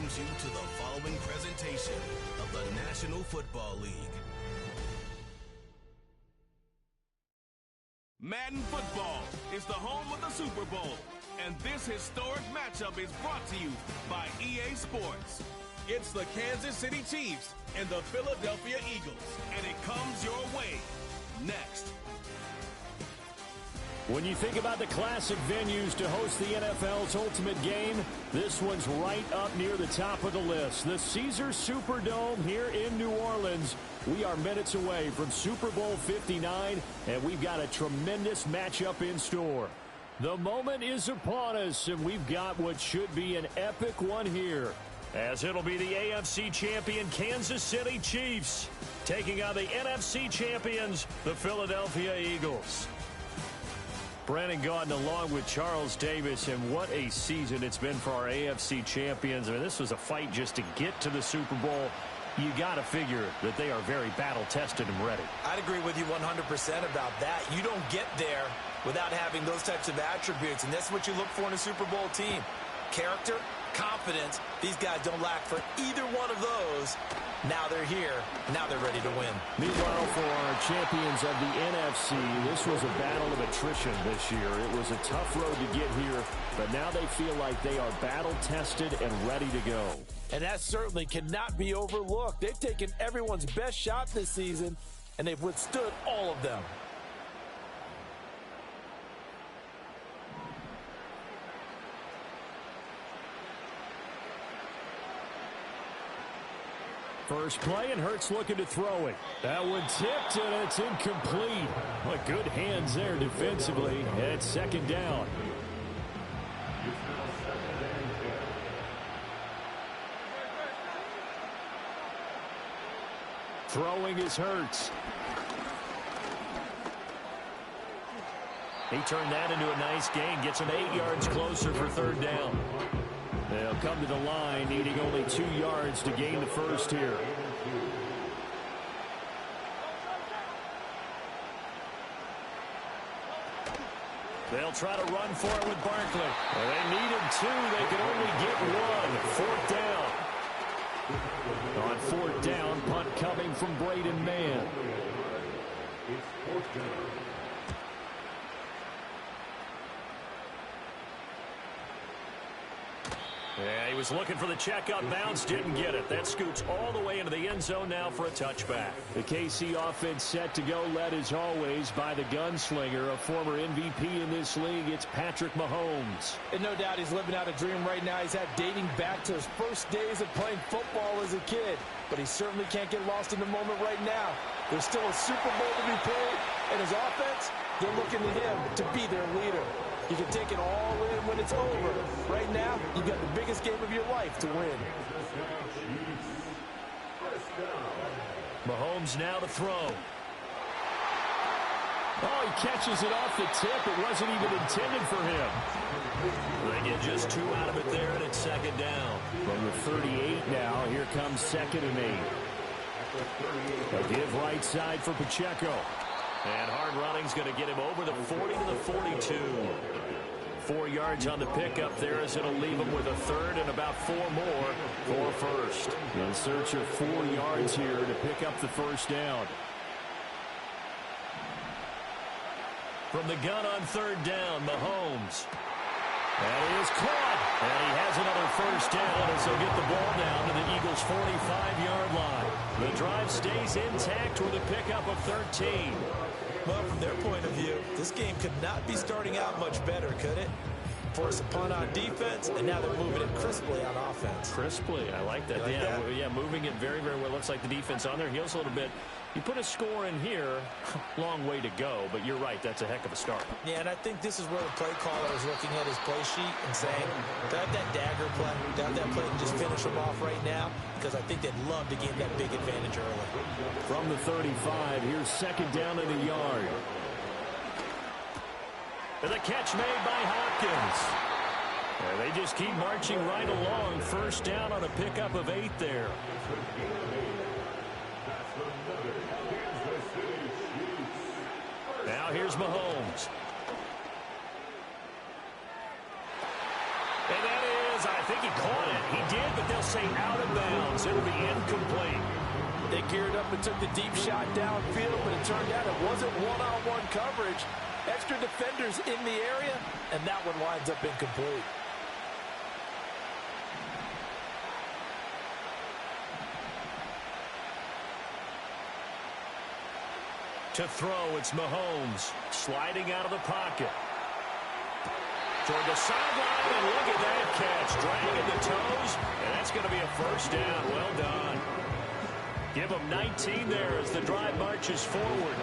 welcomes you to the following presentation of the National Football League. Madden Football is the home of the Super Bowl, and this historic matchup is brought to you by EA Sports. It's the Kansas City Chiefs and the Philadelphia Eagles, and it comes your way next. When you think about the classic venues to host the NFL's ultimate game, this one's right up near the top of the list. The Caesars Superdome here in New Orleans. We are minutes away from Super Bowl 59, and we've got a tremendous matchup in store. The moment is upon us, and we've got what should be an epic one here, as it'll be the AFC champion Kansas City Chiefs taking on the NFC champions, the Philadelphia Eagles. Brandon Gaudin along with Charles Davis, and what a season it's been for our AFC champions. I mean, this was a fight just to get to the Super Bowl. You got to figure that they are very battle-tested and ready. I'd agree with you 100% about that. You don't get there without having those types of attributes, and that's what you look for in a Super Bowl team. Character, confidence. These guys don't lack for either one of those. Now they're here. Now they're ready to win. Meanwhile, for our champions of the NFC, this was a battle of attrition this year. It was a tough road to get here, but now they feel like they are battle-tested and ready to go. And that certainly cannot be overlooked. They've taken everyone's best shot this season, and they've withstood all of them. First play, and Hurts looking to throw it. That one tipped, and it's incomplete. But good hands there defensively, and it's second down. Throwing is Hurts. He turned that into a nice gain, gets him 8 yards closer for third down. They'll come to the line, needing only 2 yards to gain the first here. They'll try to run for it with Barkley. Well, they needed 2. They could only get 1. 4th down. On 4th down, punt coming from Braden Mann. Yeah, he was looking for the check-up bounce, didn't get it. That scoots all the way into the end zone now for a touchback. The KC offense set to go, led as always by the gunslinger, a former MVP in this league. It's Patrick Mahomes. And no doubt he's living out a dream right now. He's had dating back to his first days of playing football as a kid. But he certainly can't get lost in the moment right now. There's still a Super Bowl to be played, and his offense, they're looking to him to be their leader. You can take it all in when it's over. Right now, you've got the biggest game of your life to win. Mahomes now to throw. Oh, he catches it off the tip. It wasn't even intended for him. They get just 2 out of it there, and it's second down. From the 38 now, here comes 2nd and 8. A give right side for Pacheco. And hard running's going to get him over the 40 to the 42. 4 yards on the pickup there, as it'll leave him with a third and about 4 more for first. In search of 4 yards here to pick up the first down. From the gun on 3rd down, Mahomes. And he is caught. And he has another first down as he'll get the ball down to the Eagles' 45-yard line. The drive stays intact with a pickup of 13. Well, from their point of view, this game could not be starting out much better, could it? Force a punt on defense, and now they're moving it crisply on offense. Crisply, I like that. You like that? Yeah, moving it very, very well. Looks like the defense on their heels a little bit. You put a score in here, long way to go, but you're right, that's a heck of a start. Yeah, and I think this is where the play caller is looking at his play sheet and saying, have that dagger play, have that play and just finish them off right now, because I think they'd love to gain that big advantage early. From the 35, here's second down and a yard. And the catch made by Hopkins. And they just keep marching right along. First down on a pickup of 8 there. Now here's Mahomes. And that is, I think he caught it. He did, but they'll say out of bounds. It'll be incomplete. They geared up and took the deep shot downfield, but it turned out it wasn't one-on-one coverage. Extra defenders in the area, and that one winds up incomplete. To throw, it's Mahomes sliding out of the pocket. Toward the sideline, and look at that catch. Dragging the toes, and that's going to be a first down. Well done. Give them 19 there as the drive marches forward.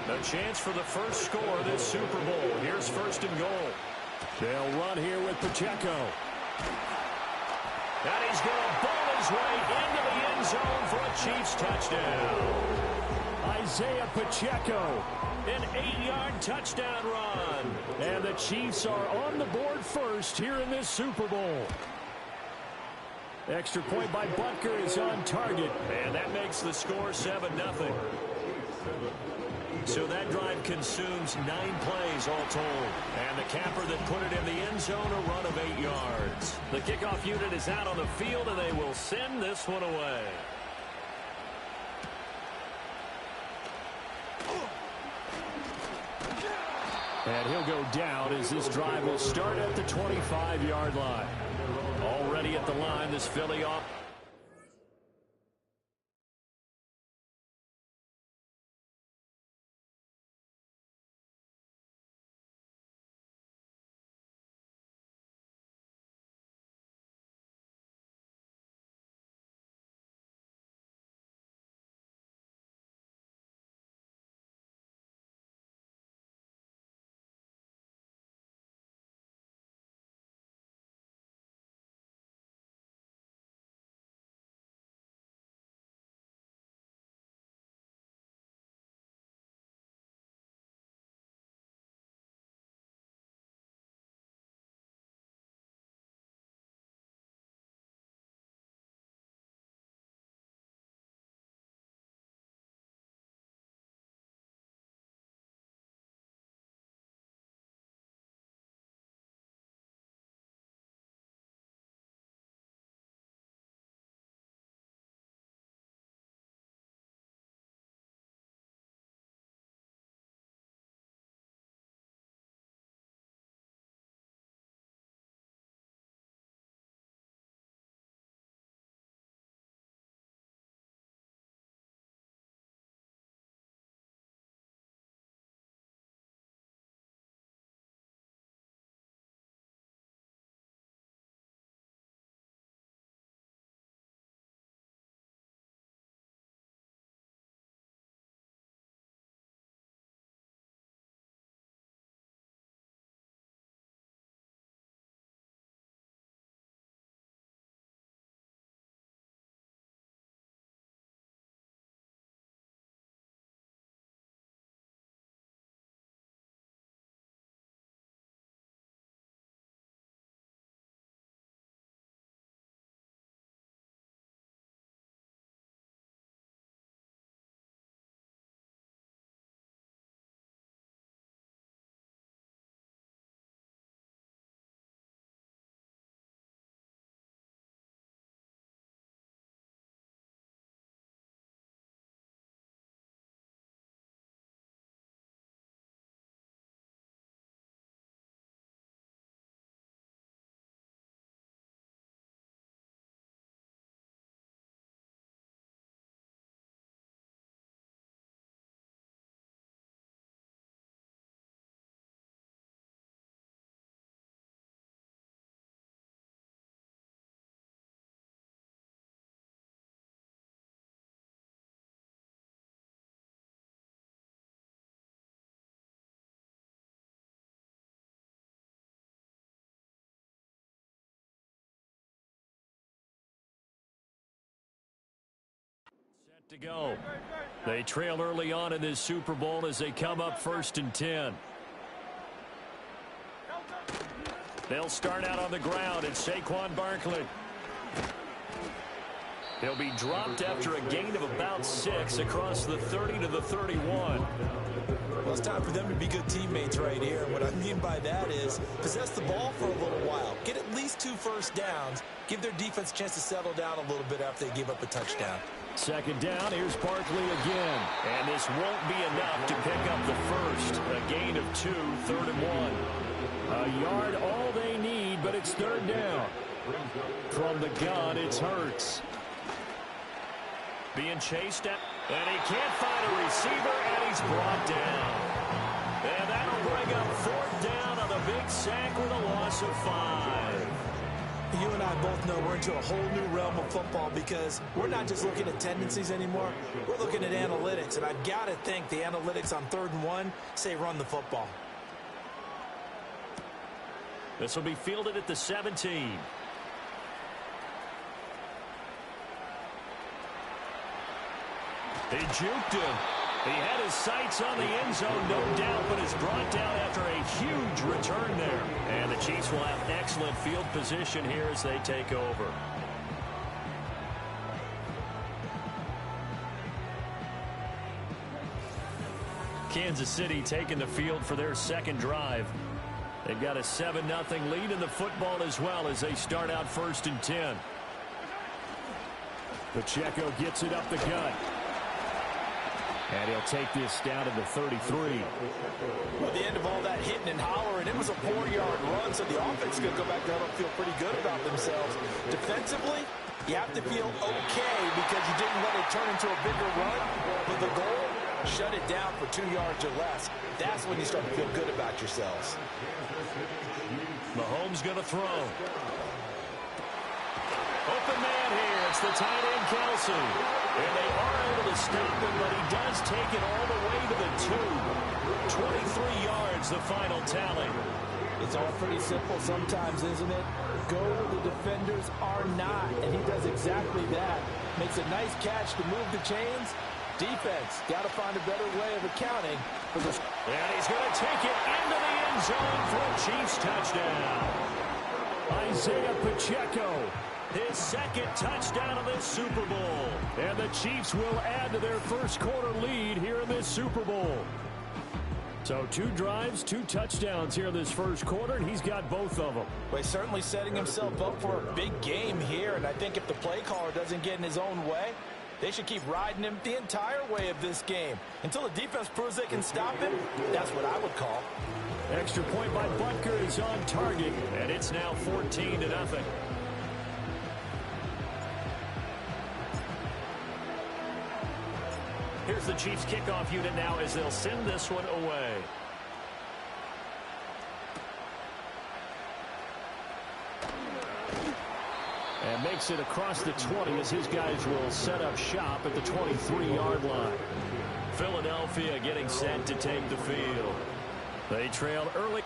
A chance for the first score of this Super Bowl. Here's first and goal. They'll run here with Pacheco. And he's going to ball his way into the end zone for a Chiefs touchdown. Isaiah Pacheco, an 8-yard touchdown run. And the Chiefs are on the board first here in this Super Bowl. Extra point by Butker is on target. And that makes the score 7-0. So that drive consumes 9 plays all told. And the capper that put it in the end zone, a run of 8 yards. The kickoff unit is out on the field, and they will send this one away. And he'll go down as this drive will start at the 25-yard line. Already at the line, this Philly off. To go. They trail early on in this Super Bowl as they come up 1st and 10. They'll start out on the ground. It's Saquon Barkley. He'll be dropped after a gain of about 6 across the 30 to the 31. Well, it's time for them to be good teammates right here. What I mean by that is possess the ball for a little while. Get at least 2 first downs. Give their defense a chance to settle down a little bit after they give up a touchdown. Second down, here's Barkley again. And this won't be enough to pick up the first. A gain of 2, 3rd and 1. A yard all they need, but it's 3rd down. From the gun, it's Hurts. Being chased at, and he can't find a receiver, and he's brought down. And that'll bring up 4th down on the big sack with a loss of 5. You and I both know we're into a whole new realm of football because we're not just looking at tendencies anymore. We're looking at analytics, and I've got to think the analytics on 3rd and 1 say run the football. This will be fielded at the 17. He juked him. He had his sights on the end zone, no doubt, but is brought down after a huge return there. And the Chiefs will have excellent field position here as they take over. Kansas City taking the field for their second drive. They've got a 7-0 lead in the football as well as they start out 1st and 10. Pacheco gets it up the gut. And he'll take this down to the 33. Well, at the end of all that hitting and hollering, it was a 4-yard run, so the offense is going to go back down and feel pretty good about themselves. Defensively, you have to feel okay because you didn't let it turn into a bigger run. But the goal, shut it down for 2 yards or less. That's when you start to feel good about yourselves. Mahomes going to throw. Open man here. It's the tight end, Kelsey. And they are able to stop him, but he does take it all the way to the 2. 23 yards, the final tally. It's all pretty simple sometimes, isn't it? Go where the defenders are not, and he does exactly that. Makes a nice catch to move the chains. Defense, got to find a better way of accounting for this. And he's going to take it into the end zone for a Chiefs touchdown. Isaiah Pacheco. His second touchdown of this Super Bowl. And the Chiefs will add to their first quarter lead here in this Super Bowl. So 2 drives, 2 touchdowns here in this first quarter, and he's got both of them. Well, he's certainly setting himself up for a big game here, and I think if the play caller doesn't get in his own way, they should keep riding him the entire way of this game. Until the defense proves they can stop him, that's what I would call. Extra point by Butker is on target, and it's now 14-0. Here's the Chiefs kickoff unit now as they'll send this one away. And makes it across the 20 as his guys will set up shop at the 23-yard line. Philadelphia getting set to take the field. They trailed early.